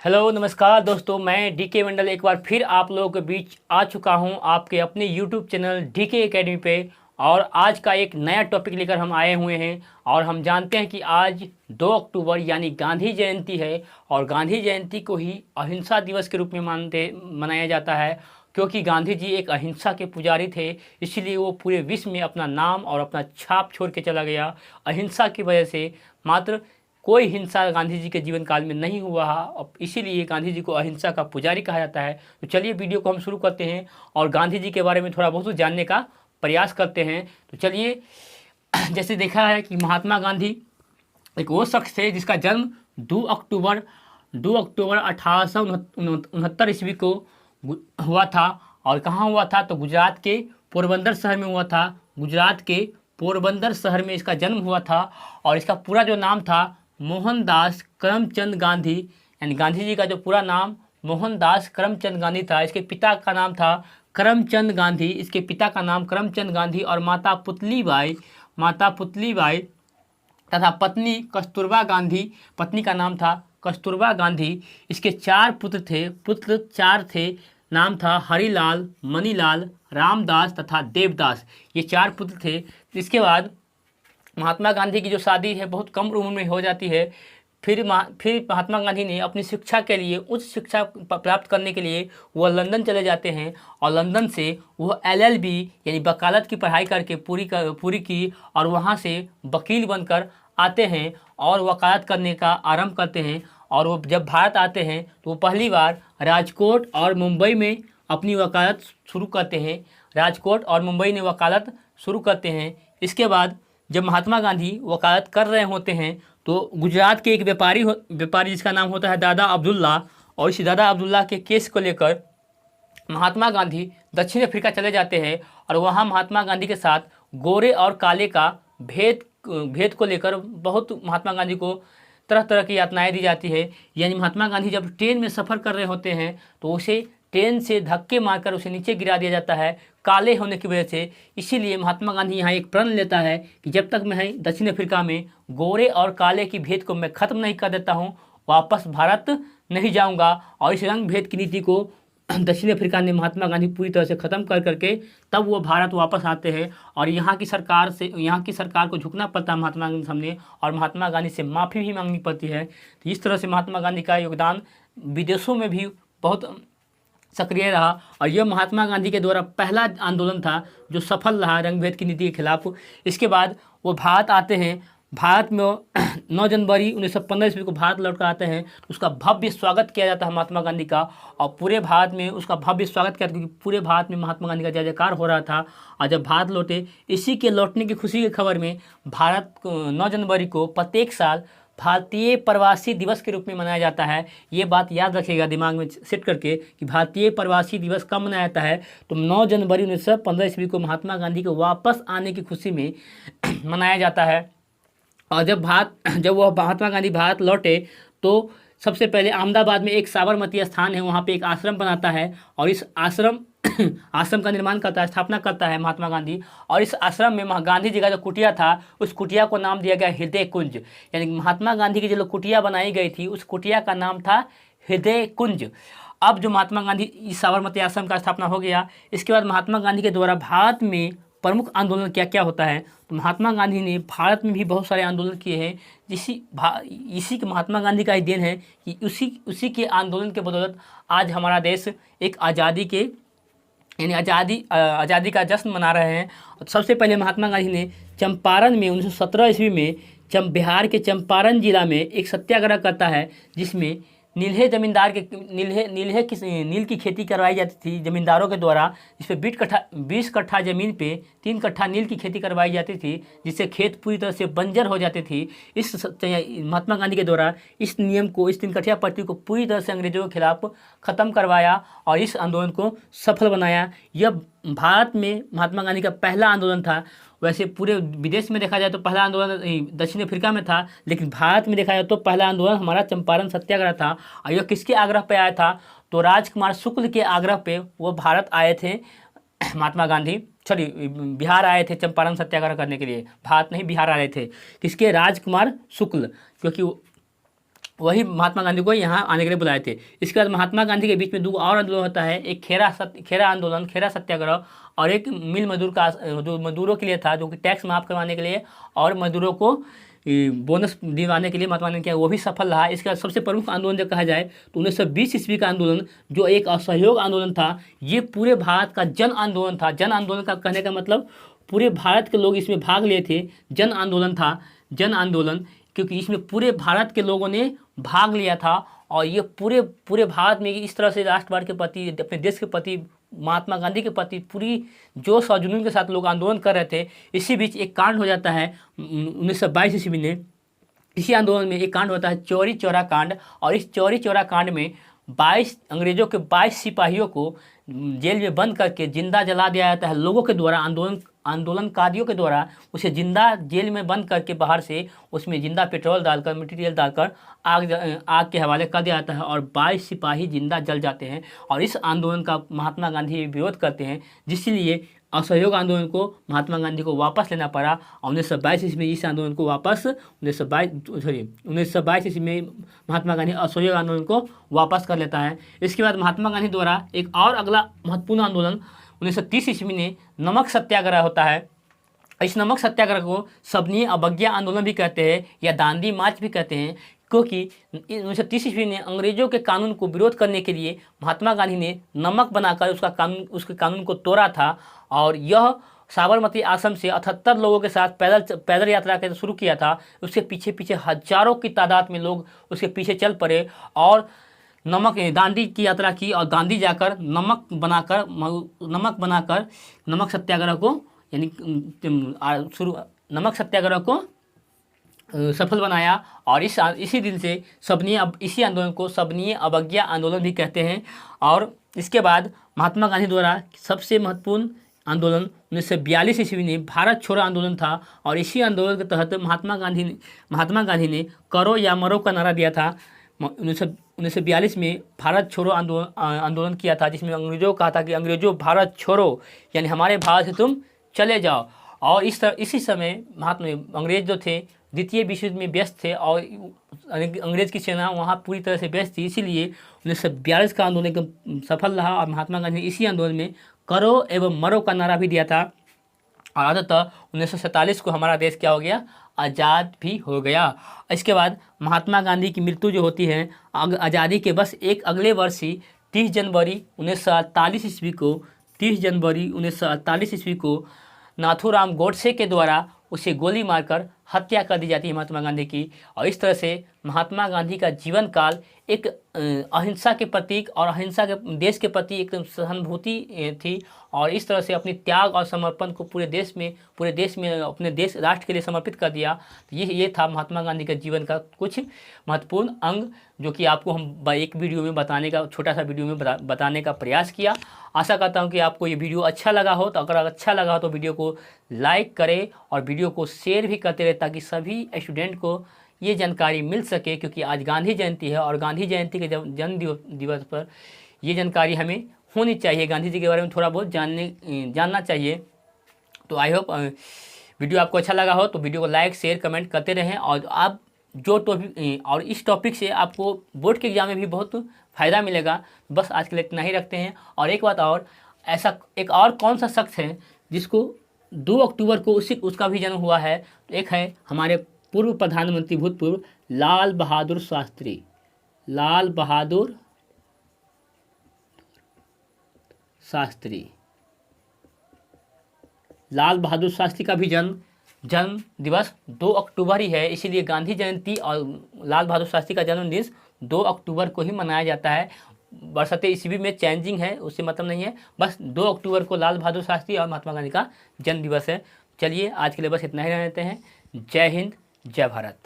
Hello नमस्कार दोस्तों, मैं डीके मंडल एक बार फिर आप लोगों के बीच आ चुका हूं आपके अपने यूट्यूब चैनल डीके एकेडमी पे। और आज का एक नया टॉपिक लेकर हम आए हुए हैं। और हम जानते हैं कि आज 2 अक्टूबर यानी गांधी जयंती है। और गांधी जयंती को ही अहिंसा दिवस के रूप में मनाया जाता है, क्योंकि गांधी जी एक अहिंसा के पुजारी थे। इसलिए वो पूरे विश्व में अपना नाम और अपना छाप छोड़ के चला गया। अहिंसा की वजह से मात्र कोई हिंसा गांधी जी के जीवन काल में नहीं हुआ है, और इसीलिए गांधी जी को अहिंसा का पुजारी कहा जाता है। तो चलिए वीडियो को हम शुरू करते हैं और गांधी जी के बारे में थोड़ा बहुत जानने का प्रयास करते हैं। तो चलिए, जैसे देखा है कि महात्मा गांधी एक वो शख्स थे जिसका जन्म 2 अक्टूबर 1869 ईस्वी को हुआ था। और कहाँ हुआ था? तो गुजरात के पोरबंदर शहर में हुआ था। गुजरात के पोरबंदर शहर में इसका जन्म हुआ था। और इसका पूरा जो नाम था मोहनदास करमचंद गांधी, यानी गांधी जी का जो पूरा नाम मोहनदास करमचंद गांधी था। इसके पिता का नाम था करमचंद गांधी, इसके पिता का नाम करमचंद गांधी और माता पुतलीबाई तथा पत्नी कस्तूरबा गांधी, पत्नी का नाम था कस्तूरबा गांधी। इसके 4 पुत्र 4 थे। नाम था हरिलाल, मनीलाल, रामदास तथा देवदास। ये 4 पुत्र थे। इसके बाद महात्मा गांधी की जो शादी है बहुत कम उम्र में हो जाती है। फिर महात्मा गांधी ने अपनी शिक्षा के लिए, उच्च शिक्षा प्राप्त करने के लिए वह लंदन चले जाते हैं। और लंदन से वह LLB यानी वकालत की पढ़ाई करके पूरी की। और वहाँ से वकील बनकर आते हैं और वकालत करने का आरंभ करते हैं। और वो जब भारत आते हैं तो वो पहली बार राजकोट और मुंबई में अपनी वकालत शुरू करते हैं। राजकोट और मुंबई में वकालत शुरू करते हैं। इसके बाद जब महात्मा गांधी वकालत कर रहे होते हैं तो गुजरात के एक व्यापारी जिसका नाम होता है दादा अब्दुल्ला, और इस दादा अब्दुल्ला के केस को लेकर महात्मा गांधी दक्षिण अफ्रीका चले जाते हैं। और वहाँ महात्मा गांधी के साथ गोरे और काले का भेद को लेकर बहुत महात्मा गांधी को तरह तरह की यातनाएं दी जाती है। यानी महात्मा गांधी जब ट्रेन में सफ़र कर रहे होते हैं तो उसे ट्रेन से धक्के मारकर उसे नीचे गिरा दिया जाता है काले होने की वजह से। इसीलिए महात्मा गांधी यहाँ एक प्रण लेता है कि जब तक मैं दक्षिण अफ्रीका में गोरे और काले की भेद को मैं ख़त्म नहीं कर देता हूँ, वापस भारत नहीं जाऊँगा। और इस रंग भेद की नीति को दक्षिण अफ्रीका ने महात्मा गांधी पूरी तरह से ख़त्म कर करके तब वो भारत वापस आते हैं। और यहाँ की सरकार को झुकना पड़ता है महात्मा गांधी के सामने, और महात्मा गांधी से माफ़ी भी मांगनी पड़ती है। तो इस तरह से महात्मा गांधी का योगदान विदेशों में भी बहुत सक्रिय रहा। और यह महात्मा गांधी के द्वारा पहला आंदोलन था जो सफल रहा रंग भेद की नीति के खिलाफ। इसके बाद वो भारत आते हैं। भारत में 9 जनवरी 1915 ईस्वी को भारत लौट कर आते हैं। उसका भव्य स्वागत किया जाता है महात्मा गांधी का, और पूरे भारत में उसका भव्य स्वागत किया, क्योंकि पूरे भारत में महात्मा गांधी का जय जयकार हो रहा था। और जब भारत लौटे, इसी के लौटने की खुशी की खबर में भारत 9 जनवरी को प्रत्येक साल भारतीय प्रवासी दिवस के रूप में मनाया जाता है। ये बात याद रखिएगा दिमाग में सेट करके कि भारतीय प्रवासी दिवस कब मनाया जाता है। तो 9 जनवरी 1915 ईस्वी को महात्मा गांधी को वापस आने की खुशी में मनाया जाता है। और जब वह महात्मा गांधी भारत लौटे तो सबसे पहले अहमदाबाद में एक साबरमती स्थान है, वहाँ पे एक आश्रम बनाता है। और इस आश्रम का निर्माण करता है, स्थापना करता है महात्मा गांधी। और इस आश्रम में गांधी जी का जो कुटिया था, उस कुटिया को नाम दिया गया हृदय कुंज। यानी महात्मा गांधी की जो कुटिया बनाई गई थी उस कुटिया का नाम था हृदय कुंज। अब जो महात्मा गांधी इस साबरमती आश्रम का स्थापना हो गया, इसके बाद महात्मा गांधी के द्वारा भारत में प्रमुख आंदोलन क्या क्या होता है। तो महात्मा गांधी ने भारत में भी बहुत सारे आंदोलन किए हैं। इसी के महात्मा गांधी का ही देन है कि उसी के आंदोलन के बदौलत आज हमारा देश एक आज़ादी का जश्न मना रहे हैं। सबसे पहले महात्मा गांधी ने चंपारण में 1917 ईस्वी में बिहार के चंपारण जिला में एक सत्याग्रह करता है, जिसमें नील की खेती करवाई जाती थी जमींदारों के द्वारा। इस पे 20 कट्ठा ज़मीन पे 3 कट्ठा नील की खेती करवाई जाती थी, जिससे खेत पूरी तरह से बंजर हो जाती थी। महात्मा गांधी के द्वारा इस नियम को, इस 3 कट्ठा पट्टी को पूरी तरह से अंग्रेजों के खिलाफ ख़त्म करवाया और इस आंदोलन को सफल बनाया। यह भारत में महात्मा गांधी का पहला आंदोलन था। वैसे पूरे विदेश में देखा जाए तो पहला आंदोलन दक्षिण अफ्रीका में था, लेकिन भारत में देखा जाए तो पहला आंदोलन हमारा चंपारण सत्याग्रह था। और यह किसके आग्रह पे आया था? तो राजकुमार शुक्ल के आग्रह पे वो भारत आए थे। महात्मा गांधी बिहार आए थे चंपारण सत्याग्रह करने के लिए। भारत नहीं, बिहार आ रहे थे। किसके? राजकुमार शुक्ल, क्योंकि वही महात्मा गांधी को यहाँ आने के लिए बुलाए थे। इसके बाद महात्मा गांधी के बीच में दो और आंदोलन होता है, एक खेरा आंदोलन, खेरा सत्याग्रह, और एक मिल मजदूर का जो मजदूरों के लिए था, जो कि टैक्स माफ़ करवाने के लिए और मजदूरों को बोनस दिलाने के लिए महात्मा गांधी किया, वो भी सफल रहा। इसके बाद सबसे प्रमुख आंदोलन जब कहा जाए तो 1920 ईस्वी का आंदोलन, जो एक असहयोग आंदोलन था, ये पूरे भारत का जन आंदोलन था। जन आंदोलन का कहने का मतलब पूरे भारत के लोग इसमें भाग लिए थे। जन आंदोलन था, जन आंदोलन, क्योंकि इसमें पूरे भारत के लोगों ने भाग लिया था और ये पूरे भारत में इस तरह से राष्ट्रवाद के प्रति, अपने देश के प्रति, महात्मा गांधी के प्रति पूरी जोश और जुनून के साथ लोग आंदोलन कर रहे थे। इसी बीच एक कांड हो जाता है 1922 ईस्वी में। इसी आंदोलन में एक कांड होता है चौरी चौरा कांड, और इस चौरी चौरा कांड में 22 अंग्रेजों के 22 सिपाहियों को जेल में बंद करके जिंदा जला दिया जाता है। लोगों के द्वारा, आंदोलनकारियों के द्वारा उसे जिंदा जेल में बंद करके बाहर से उसमें जिंदा पेट्रोल डालकर, मटेरियल डालकर आग के हवाले कर दिया जाता है और 22 सिपाही जिंदा जल जाते हैं। और इस आंदोलन का महात्मा गांधी विरोध करते हैं, जिसलिए असहयोग आंदोलन को महात्मा गांधी को वापस लेना पड़ा। और 1922 ईस्वी में इस आंदोलन को वापस 1922 ईस्वी में महात्मा गांधी असहयोग आंदोलन को वापस कर लेता है। इसके बाद महात्मा गांधी द्वारा एक और अगला महत्वपूर्ण आंदोलन 1930 ईस्वी में नमक सत्याग्रह होता है। इस नमक सत्याग्रह को सबनीय अवज्ञा आंदोलन भी कहते हैं या दांडी मार्च भी कहते हैं, क्योंकि 1930 ईस्वी में अंग्रेजों के कानून को विरोध करने के लिए महात्मा गांधी ने नमक बनाकर उसके कानून को तोड़ा था। और यह साबरमती आश्रम से 78 लोगों के साथ पैदल यात्रा के शुरू किया था। उसके पीछे पीछे हजारों की तादाद में लोग उसके पीछे चल पड़े और दांडी की यात्रा की, और दांडी जाकर नमक बनाकर नमक सत्याग्रह को नमक सत्याग्रह को सफल बनाया। और इसी दिन से इसी आंदोलन को सबनीय अवज्ञा आंदोलन भी कहते हैं। और इसके बाद महात्मा गांधी द्वारा सबसे महत्वपूर्ण आंदोलन 1942 ईस्वी में भारत छोड़ो आंदोलन था। और इसी आंदोलन के तहत महात्मा गांधी ने करो या मरो का नारा दिया था। 1942 में भारत छोड़ो आंदोलन किया था, जिसमें अंग्रेजों को कहा था कि अंग्रेजों भारत छोड़ो, यानी हमारे भारत से तुम चले जाओ। और इसी समय अंग्रेज जो थे द्वितीय विश्व युद्ध में व्यस्त थे और अंग्रेज की सेना वहाँ पूरी तरह से व्यस्त थी, इसीलिए 1942 का आंदोलन एकदम सफल रहा। और महात्मा गांधी ने इसी आंदोलन में करो एवं मरो का नारा भी दिया था। और अंततः 1947 को हमारा देश क्या हो गया, आज़ाद भी हो गया। इसके बाद महात्मा गांधी की मृत्यु जो होती है आज़ादी के बस एक अगले वर्ष ही 30 जनवरी 1948 ईस्वी को नाथूराम गोडसे के द्वारा उसे गोली मारकर हत्या कर दी जाती है महात्मा गांधी की। और इस तरह से महात्मा गांधी का जीवन काल एक अहिंसा के प्रतीक और अहिंसा के देश के प्रति एकदम सहानुभूति थी। और इस तरह से अपनी त्याग और समर्पण को पूरे देश में अपने देश राष्ट्र के लिए समर्पित कर दिया। तो ये था महात्मा गांधी का जीवन का कुछ महत्वपूर्ण अंग, जो कि आपको हम एक वीडियो में छोटा सा वीडियो में बताने का प्रयास किया। आशा करता हूँ कि आपको ये वीडियो अच्छा लगा हो। तो अगर अच्छा लगा हो तो वीडियो को लाइक करें और वीडियो को शेयर भी करते रहे, ताकि सभी स्टूडेंट को ये जानकारी मिल सके। क्योंकि आज गांधी जयंती है और गांधी जयंती के जन्म दिवस पर ये जानकारी हमें होनी चाहिए, गांधी जी के बारे में थोड़ा बहुत जानना चाहिए। तो आई होप वीडियो आपको अच्छा लगा हो तो वीडियो को लाइक शेयर कमेंट करते रहें। और आप जो टॉपिक और इस टॉपिक से आपको बोर्ड के एग्जाम में भी बहुत फ़ायदा मिलेगा। बस आज के लिए इतना ही रखते हैं। और एक बात और, ऐसा एक और कौन सा शख्स है जिसको 2 अक्टूबर को उसका भी जन्म हुआ है? तो एक है हमारे पूर्व प्रधानमंत्री भूतपूर्व लाल बहादुर शास्त्री का भी जन्म दिवस 2 अक्टूबर ही है। इसीलिए गांधी जयंती और लाल बहादुर शास्त्री का जन्म दिवस 2 अक्टूबर को ही मनाया जाता है। बरसते ईस्वी में चेंजिंग है, उससे मतलब नहीं है। बस 2 अक्टूबर को लाल बहादुर शास्त्री और महात्मा गांधी का जन्म दिवस है। चलिए आज के लिए बस इतना ही रहते हैं। जय हिंद, जय भारत।